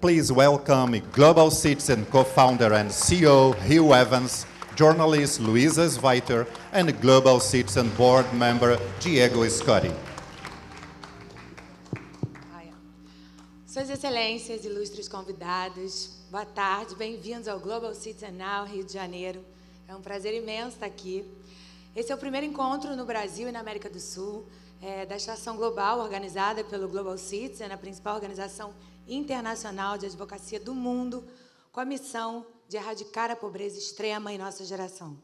Please welcome Global Citizen co-founder and CEO Hugh Evans, journalist Luiza Sveiter, and Global Citizen board member Diego Scotti. Suas Excelências, ilustres convidados, boa tarde, bem-vindos ao Global Citizen Now, Rio de Janeiro. É um prazer imenso estar aqui. Esse é o primeiro encontro no Brasil e na América do Sul da Estação Global, organizada pelo Global Citizen, a principal organização internacional de advocacia do mundo, com a missão de erradicar a pobreza extrema em nossa geração.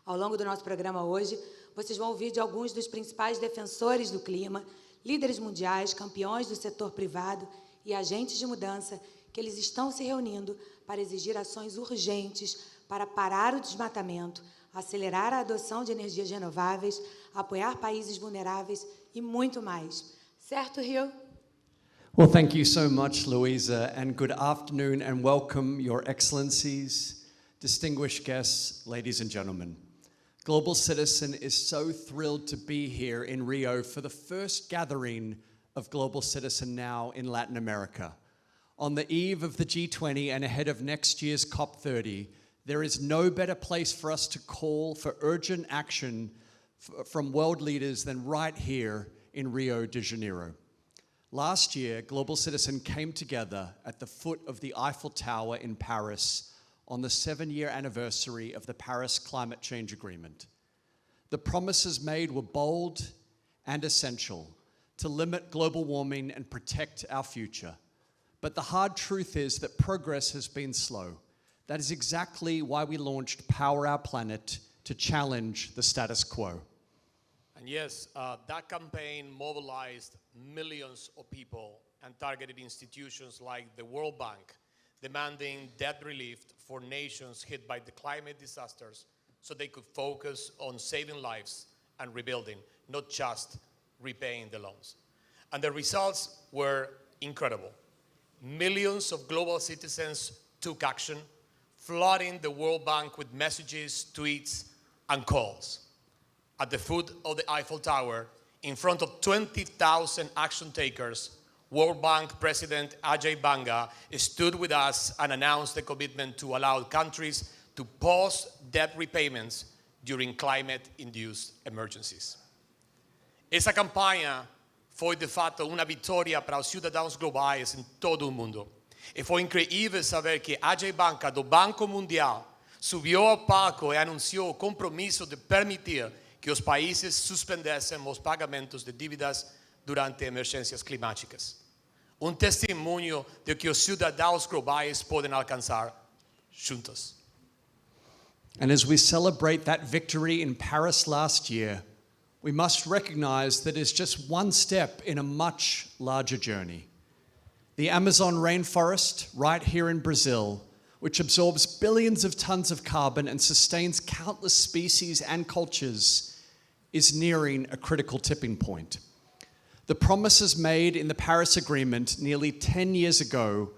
Ao longo do nosso programa hoje, vocês vão ouvir de alguns dos principais defensores do clima, líderes mundiais, campeões do setor privado e agentes de mudança, que eles estão se reunindo para exigir ações urgentes para parar o desmatamento, acelerar a adoção de energias renováveis, apoiar países vulneráveis e muito mais. Certo, Hugh? Well, thank you so much, Luiza, and good afternoon and welcome, Your Excellencies, distinguished guests, ladies and gentlemen. Global Citizen is so thrilled to be here in Rio for the first gathering of Global Citizen Now in Latin America. On the eve of the G20 and ahead of next year's COP30, there is no better place for us to call for urgent action from world leaders than right here in Rio de Janeiro. Last year, Global Citizen came together at the foot of the Eiffel Tower in Paris on the 7-year anniversary of the Paris Climate Change Agreement. The promises made were bold and essential to limit global warming and protect our future. But the hard truth is that progress has been slow. That is exactly why we launched Power Our Planet to challenge the status quo. And yes, that campaign mobilized millions of people and targeted institutions like the World Bank, demanding debt relief for nations hit by the climate disasters so they could focus on saving lives and rebuilding, not just repaying the loans. And the results were incredible. Millions of global citizens took action, flooding the World Bank with messages, tweets, and calls. At the foot of the Eiffel Tower, in front of 20,000 action takers, World Bank President Ajay Banga stood with us and announced the commitment to allow countries to pause debt repayments during climate-induced emergencies. Essa campanha foi, de fato, uma vitória para os cidadãos globais em todo o mundo. E foi incrível saber que Ajay Banga, do Banco Mundial, subiu ao palco e anunciou o compromisso de permitir que os países suspendessem os pagamentos de dívidas durante emergências climáticas. Testemunho de que os cidadãos globais podem alcançar juntos. And as we celebrate that victory in Paris last year, we must recognize that it's just one step in a much larger journey. The Amazon rainforest, right here in Brazil, which absorbs billions of tons of carbon and sustains countless species and cultures, is nearing a critical tipping point. The promises made in the Paris Agreement nearly 10 years ago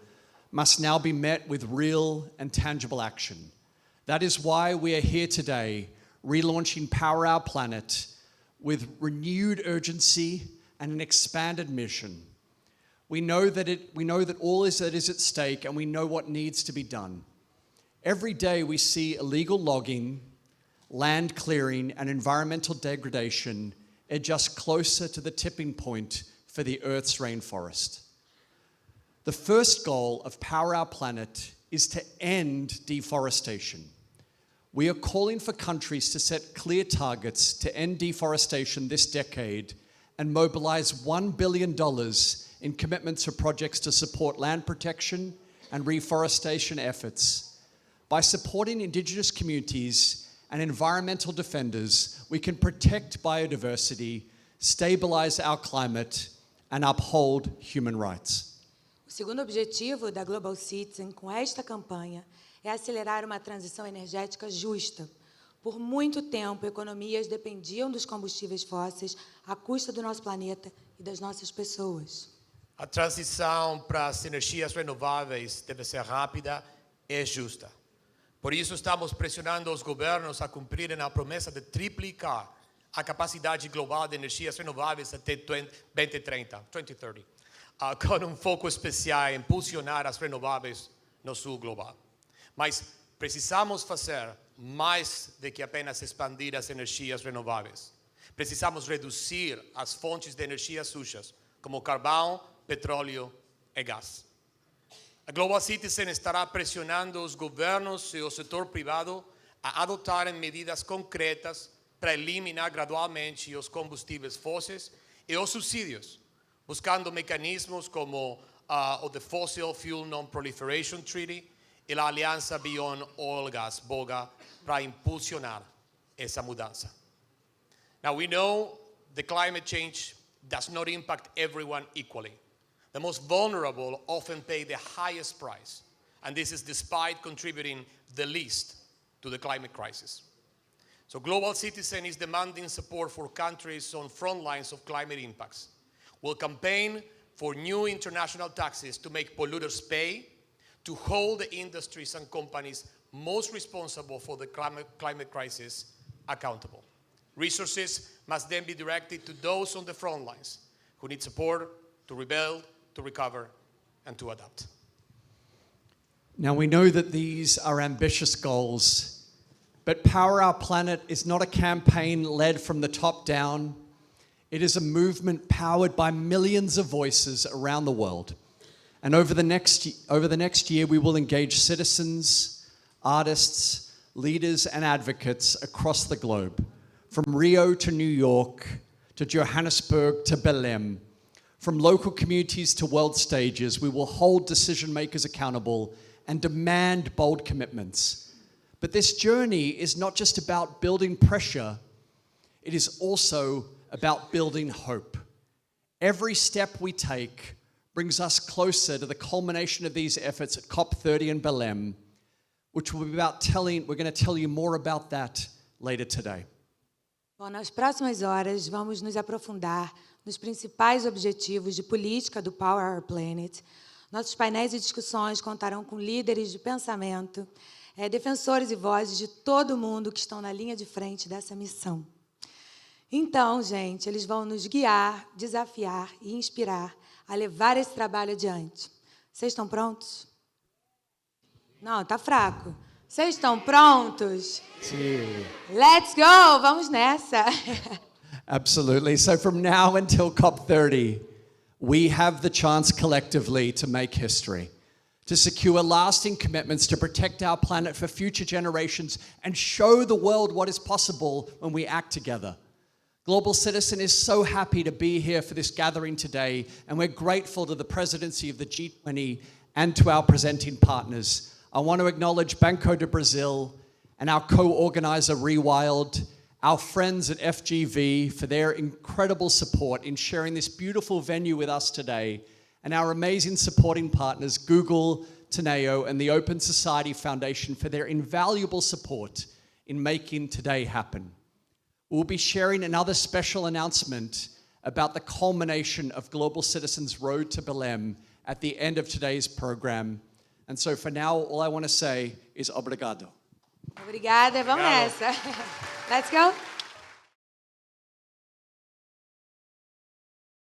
must now be met with real and tangible action. That is why we are here today, relaunching Power Our Planet with renewed urgency and an expanded mission. We know that all that is at stake, and we know what needs to be done. Every day we see illegal logging, land clearing, and environmental degradation edge closer to the tipping point for the Earth's rainforest. The first goal of Power Our Planet is to end deforestation. We are calling for countries to set clear targets to end deforestation this decade and mobilize $1 billion in commitments for projects to support land protection and reforestation efforts. By supporting indigenous communities and environmental defenders, we can protect biodiversity, stabilize our climate, and uphold human rights. O segundo objetivo da Global Citizen com esta campanha é acelerar uma transição energética justa. Por muito tempo, economias dependiam dos combustíveis fósseis à custa do nosso planeta e das nossas pessoas. A transição para as energias renováveis deve ser rápida e justa. Por isso, estamos pressionando os governos a cumprirem a promessa de triplicar a capacidade global de energias renováveis até 2030. com foco especial em impulsionar as renováveis no sul global. Mas precisamos fazer mais do que apenas expandir as energias renováveis. Precisamos reduzir as fontes de energia sujas, como carvão, petróleo e gás. A Global Citizen estará pressionando os governos e o setor privado a adotarem medidas concretas para eliminar gradualmente os combustíveis fósseis e os subsídios, buscando mecanismos como o The Fossil Fuel Non-Proliferation Treaty e a Aliança Beyond Oil Gas, BOGA, para impulsionar essa mudança. Now we know the climate change does not impact everyone equally. The most vulnerable often pay the highest price, and this is despite contributing the least to the climate crisis. So Global Citizen is demanding support for countries on front lines of climate impacts. We'll campaign for new international taxes to make polluters pay, to hold the industries and companies most responsible for the climate crisis accountable. Resources must then be directed to those on the front lines who need support to rebuild, to recover, and to adapt. Now we know that these are ambitious goals, but Power Our Planet is not a campaign led from the top down. It is a movement powered by millions of voices around the world. And over the next year, we will engage citizens, artists, leaders, and advocates across the globe, from Rio to New York, to Johannesburg to Belém. From local communities to world stages, we will hold decision makers accountable and demand bold commitments. But this journey is not just about building pressure, it is also about building hope. Every step we take brings us closer to the culmination of these efforts at COP30 in Belém, which we're going to tell you more about that later today. Bom, nas próximas horas vamos nos aprofundar nos principais objetivos de política do Power Our Planet. Nossos painéis e discussões contarão com líderes de pensamento, defensores e vozes de todo mundo que estão na linha de frente dessa missão. Então, gente, eles vão nos guiar, desafiar e inspirar a levar esse trabalho adiante. Vocês estão prontos? Não, tá fraco. Vocês estão prontos? Sim. Let's go! Vamos nessa! Absolutely. So from now until COP30, we have the chance collectively to make history, to secure lasting commitments to protect our planet for future generations and show the world what is possible when we act together. Global Citizen is so happy to be here for this gathering today, and we're grateful to the presidency of the G20 and to our presenting partners. I want to acknowledge Banco do Brasil and our co-organizer Rewild, our friends at FGV for their incredible support in sharing this beautiful venue with us today, and our amazing supporting partners Google, Teneo, and the Open Society Foundation for their invaluable support in making today happen. We'll be sharing another special announcement about the culmination of Global Citizen's Road to Belém at the end of today's program. And so for now, all I want to say is obrigado. Obrigada, vamos nessa. Let's go.